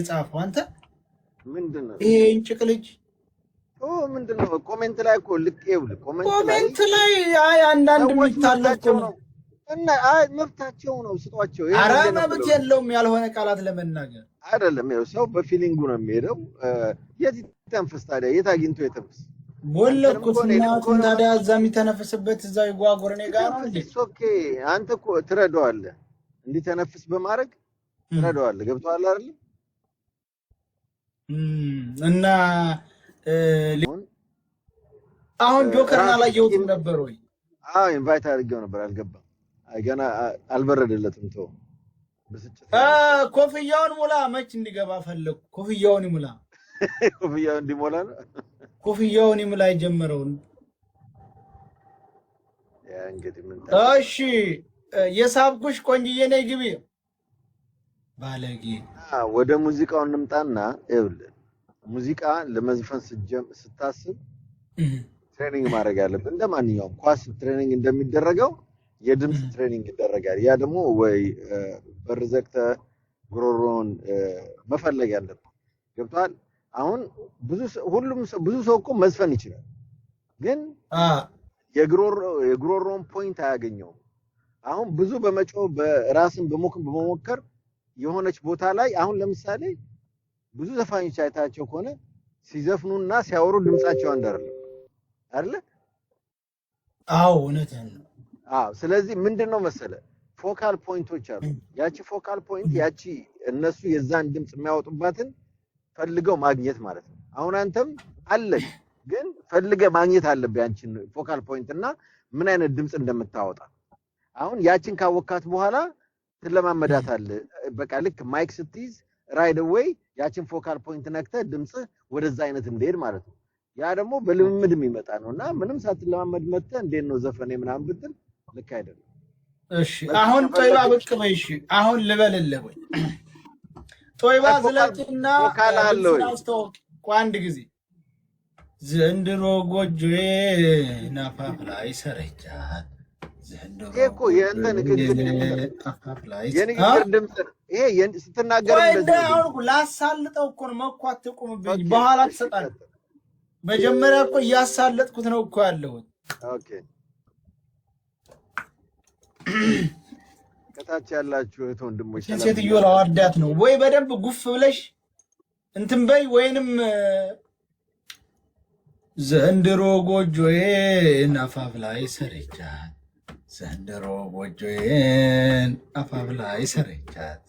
ጻፈው አንተ ምንድነው ይሄ እንጭቅልጭ ምንድነው ኮሜንት ላይ እኮ ልቀውል ኮሜንት ላይ አይ አንዳንድ ምታለፈው ነው እና አይ መብታቸው ነው ስጧቸው አረ መብት የለውም ያልሆነ ቃላት ለመናገር አይደለም ያው ሰው በፊሊንጉ ነው የሚሄደው የት ተንፈስ ታዲያ የት አግኝቶ የተንፈስ ወለኩትና ታዲያ እዛም ተነፈስበት እዛው ይጓጉርኔ ጋር ነው እንዴ ኦኬ አንተ እኮ ትረዳዋለህ እንዲተነፍስ በማድረግ ትረዳዋለህ ገብቷል አይደል እና አሁን ጆከርና ላይ ይወጡም ነበር ወይ ኢንቫይት አድርጌው ነበር አልገባም ገና አልበረደለትም ተው በስጭት ኮፍያውን ሙላ መች እንዲገባ ፈለኩ ኮፍያውን ይሙላ ኮፍያውን እንዲሞላ ነው ኮፍያውን ይሙላ ይጀምረው ያ እንግዲህ ምን እሺ የሳብኩሽ ቆንጅዬ ነይ ግቢ ባለጌ ወደ ሙዚቃው እንምጣና ይኸውልህ ሙዚቃ ለመዝፈን ስታስብ ትሬኒንግ ማድረግ አለብህ እንደማንኛውም ኳስ ትሬኒንግ እንደሚደረገው የድምጽ ትሬኒንግ ይደረጋል ያ ደግሞ ወይ በርዘክተ ግሮሮን መፈለግ ያለብህ ገብቷል አሁን ብዙ ሰው እኮ መዝፈን ይችላል ግን የግሮሮን ፖይንት አያገኘው አሁን ብዙ በመጮ በራስን በመሞከር የሆነች ቦታ ላይ አሁን ለምሳሌ ብዙ ዘፋኞች አይታቸው ከሆነ ሲዘፍኑና ሲያወሩ ድምጻቸው አንድ አይደለ አዎ እውነትህን ነው ስለዚህ ምንድነው መሰለ ፎካል ፖይንቶች አሉ ያቺ ፎካል ፖይንት ያቺ እነሱ የዛን ድምጽ የሚያወጡባትን ፈልገው ማግኘት ማለት ነው አሁን አንተም አለሽ ግን ፈልገ ማግኘት አለብህ ያንቺን ፎካል ፖይንት እና ምን አይነት ድምጽ እንደምታወጣ አሁን ያቺን ካወካት በኋላ ትለማመዳት አለ በቃ ልክ ማይክ ስትይዝ ራይድ አዌይ ያቺን ፎካል ፖይንት ነክተ ድምጽ ወደዛ አይነት እንደሄድ ማለት ነው ያ ደግሞ በልምምድ የሚመጣ ነውና ምንም ሳትለማመድ መተ እንዴት ነው ዘፈኔ ምናምን ብትል ልክ አይደለም እሺ አሁን ጦይባ ብቅ በይ እሺ አሁን ልበልልህ ወይ ጦይባ ዝለጥና አስተዋውቅ አንድ ጊዜ ዘንድሮ ጎጆዬ ናፋፍ ላይ ሰረጃት ዘንድሮ እኮ የእንተ ንግግር የንግግር ድምጽ ይሄ ስትናገር እንደዚህ አሁን ላሳልጠው እኮ ነው መኳት ተቆምብኝ በኋላ ተሰጣለ መጀመሪያ እኮ ያሳለጥኩት ነው እኮ ያለው ኦኬ ከታች ያላችሁ ወንድሞች ሴትዮ ለዋርዳት ነው ወይ በደንብ ጉፍ ብለሽ እንትን በይ ወይንም ዘንድሮ ጎጆዬ ናፋፍ ላይ ሰረጃት ዘንድሮ ጎጆዬ ናፋፍ ላይ ሰረጃት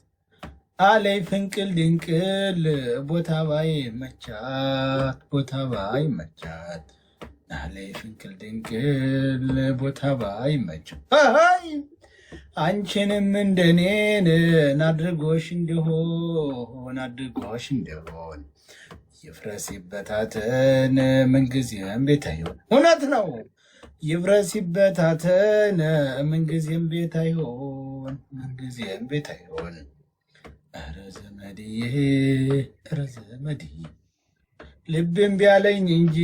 አለይ ፍንቅል ድንቅል ቦታ ባይ መቻት አለይ ፍንቅል ድንቅል ቦታ ባይ መቻት አይ አንቺንም እንደኔን ናድርጎሽ እንደሆን ይፍረስ ይበታተን ምንጊዜም ቤት አይሆን እውነት ነው ይፍረስ ይበታተን ምንጊዜም ቤት አይሆን ኧረ ዘመዴ ልብም ቢያለኝ እንጂ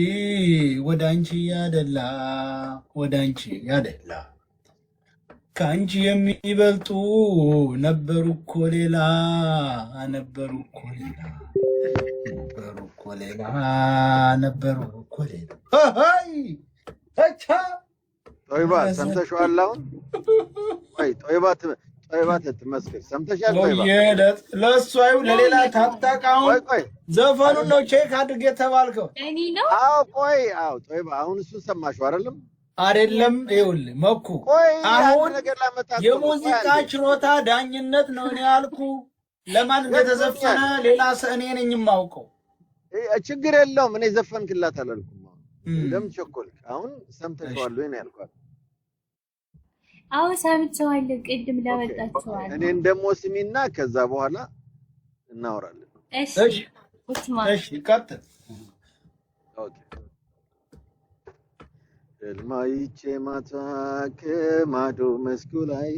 ወዳንቺ ያደላ ካንቺ የሚበልጡ ነበሩ እኮ ሌላ አይ አቻ ጦይባ ሰምተሽዋል አሁን ወይ ጦይባ ትመስክር ሰምተሻል ጦይባ ለእሱ አይው ለሌላ ታጣቃው ዘፈኑ ነው ቼክ አድርጌ ተባልከው እኔ ነው ቆይ ጦይባ አሁን እሱ ሰማሽው አይደለም ይኸውልህ መኩ አሁን የሙዚቃ ችሎታ ዳኝነት ነው እኔ ያልኩ ለማን እንደተዘፈነ ሌላ እኔ ነኝ የማውቀው ችግር የለውም እኔ ዘፈንክላት አላልኩም ለምን ቸኮልክ አሁን ሰምተሽዋል ወይ ነው ያልኳት አዎ ሰምቼዋለሁ ቅድም ለወጣችኋል እኔን ደግሞ ስሚና ከዛ በኋላ እናወራለን እሺ ቀጥል ኦኬ elmaiche mata ke mado መስኩላይ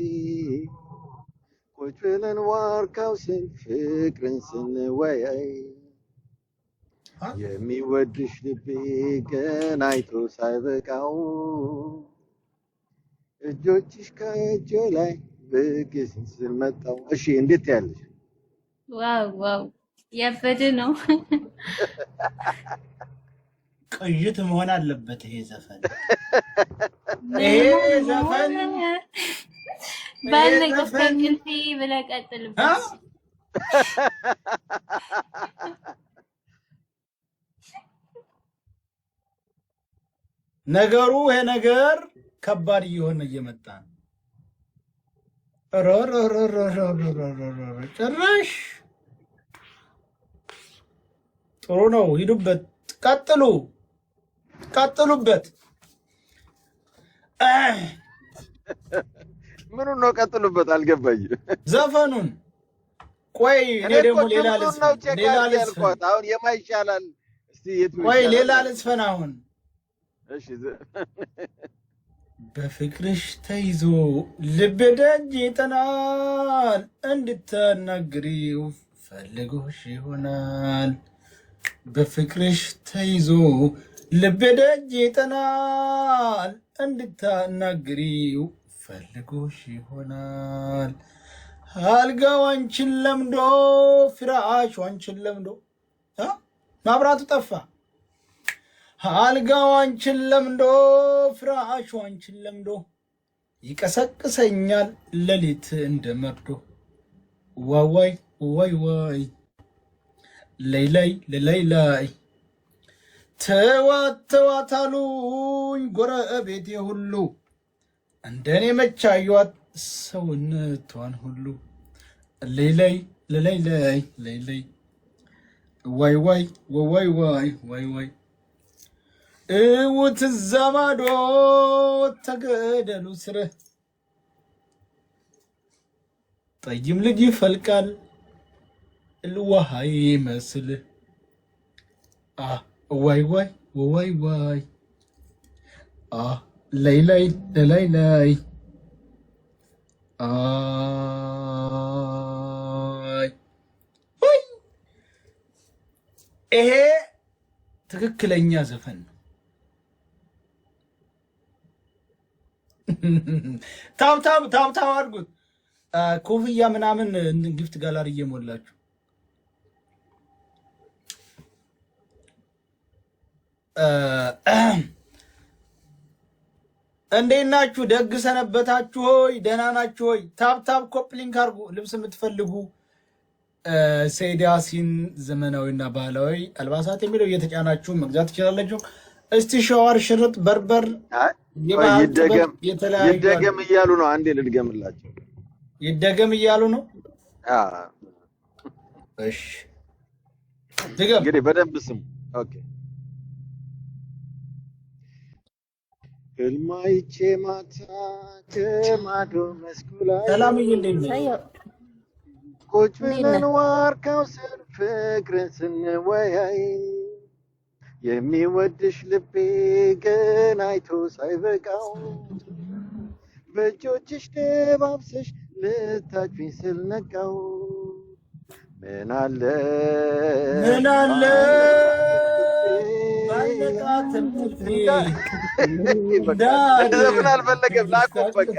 ቁጭ ብለን ዋርካው ፍቅርን ስንወያይ የሚወድሽ ልቤ ገና አይቶ ሳይበቃው እጆችሽ ከእጆ ላይ በግስ ስመጣው እሺ እንዴት ያለሽ ዋው ያበደ ነው። ቅይት መሆን አለበት ይሄ ዘፈን። ይሄ ዘፈን ባለቀስተኝልቲ ብለህ ቀጥልበት። ነገሩ ይሄ ነገር ከባድ እየሆነ እየመጣ ነው። ጭራሽ ጥሩ ነው። ሂዱበት፣ ቀጥሉበት። ምኑን ነው ቀጥሉበት? አልገባኝም ዘፈኑን። ቆይ እኔ ደግሞ ሌላ ልዝፈን። አሁን የማይሻላል እስቲ የቱ? ቆይ ሌላ ልዝፈን አሁን። እሺ በፍቅርሽ ተይዞ ልብ ደጅ ይጠናል፣ እንድታናግሪው ፈልጎሽ ይሆናል። በፍቅርሽ ተይዞ ልብ ደጅ ይጠናል፣ እንድታናግሪው ፈልጎሽ ይሆናል። አልጋው አንቺን ለምዶ ፍራሹ አንቺን ለምዶ ማብራቱ ጠፋ። አልጋው አንቺን ለምዶ ፍራሹ አንቺን ለምዶ ይቀሰቅሰኛል ሌሊት እንደመርዶ። ዋዋይ ዋይ ዋይ ለይላይ ለይላይ ተዋት አሉኝ ጎረቤቴ ሁሉ፣ እንደኔ መቻዩት ሰውነቷን ሁሉ። ለይላይ ለይላይ ለይላይ ዋይ ዋይ ዋይ ዋይ ዋይ ዋይ እውት ዘማዶ ተገደሉ ስረ ጠይም ልጅ ይፈልቃል الوها يمثل واي واي واي واي لي لي لي لي ይሄ ትክክለኛ ዘፈን ነው። ታብታብ አድርጉት። ኮፍያ ምናምን ጊፍት ጋላሪ እየሞላችሁ እንዴት ናችሁ? ደግ ሰነበታችሁ ሆይ? ደህና ናችሁ ሆይ? ታብታብ ኮፕሊንክ አድርጉ። ልብስ የምትፈልጉ ሰይድ ያሲን ዘመናዊና ባህላዊ አልባሳት የሚለው እየተጫናችሁ መግዛት ትችላላችሁ። እስቲ ሸዋር፣ ሽርጥ፣ በርበር ይደገም እያሉ ነው። አንዴ ልድገምላችሁ። ይደገም እያሉ ነው። እሺ ድገም እንግዲህ በደንብ ስሙ። ኦኬ ህልማይቼ ማታ ከማዶ መስኩ ላይ ሰላምዬ እንዴት ነሽ? ቁጭ ብለን ዋርካው ስር ፍቅርን ስንወያይ የሚወድሽ ልቤ ግን አይቶ ሳይበቃው በእጆችሽ ደባብሰሽ ልታቅፊኝ ስል ነቃው። ምን አለ ዘፈን አልፈለገም ላቁም በቃ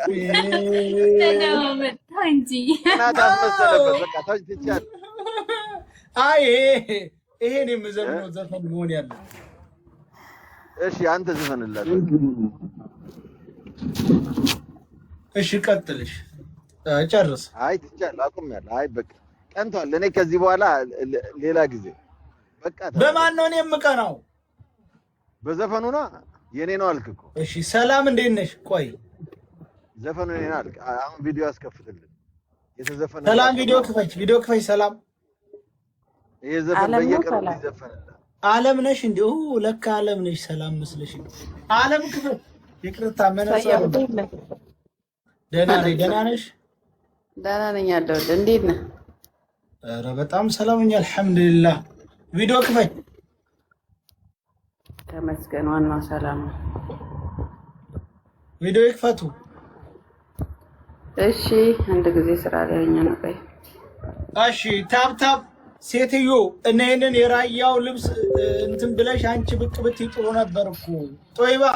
ይሄን የምዘፍነው ዘፈን መሆን ያለ። እሺ አንተ ዘፈንላት። እሺ ቀጥልሽ ጨርስ። አይ ትቻለህ አቁሜያለሁ። አይ በቃ ቀንቷል። እኔ ከዚህ በኋላ ሌላ ጊዜ በቃ በማን ነው እኔ የምቀናው? በዘፈኑ ነው። የኔ ነው አልክ እኮ። እሺ ሰላም እንዴት ነሽ? ቆይ ዘፈኑ የኔ ነው አልክ። አሁን ቪዲዮ አስከፍትልን። የተዘፈነ ሰላም ቪዲዮ ክፈች። ሰላም ይሄ ዘፈን በየቀኑ ይዘፈናል። ዓለም ነሽ እንዴ? ለካ ዓለም ነሽ። ሰላም መስለሽ ዓለም ክፈት። ይቅርታ መነሳው። ደህና ነሽ? ደህና ነኝ አለሁልህ። እንዴት ነህ? ኧረ በጣም ሰላም ነኝ አልሐምዱሊላህ። ቪዲዮ ክፈች። ተመስገን፣ ዋናው ሰላም ነው። ቪዲዮ ይክፈቱ። እሺ አንድ ጊዜ ስራ ላይ ሆኜ ነው። ቆይ እሺ ታብታብ ሴትዮ እነሄንን የራያው ልብስ እንትን ብለሽ አንቺ ብቅ ብትይ ጥሩ ነበር እኮ ጦይባ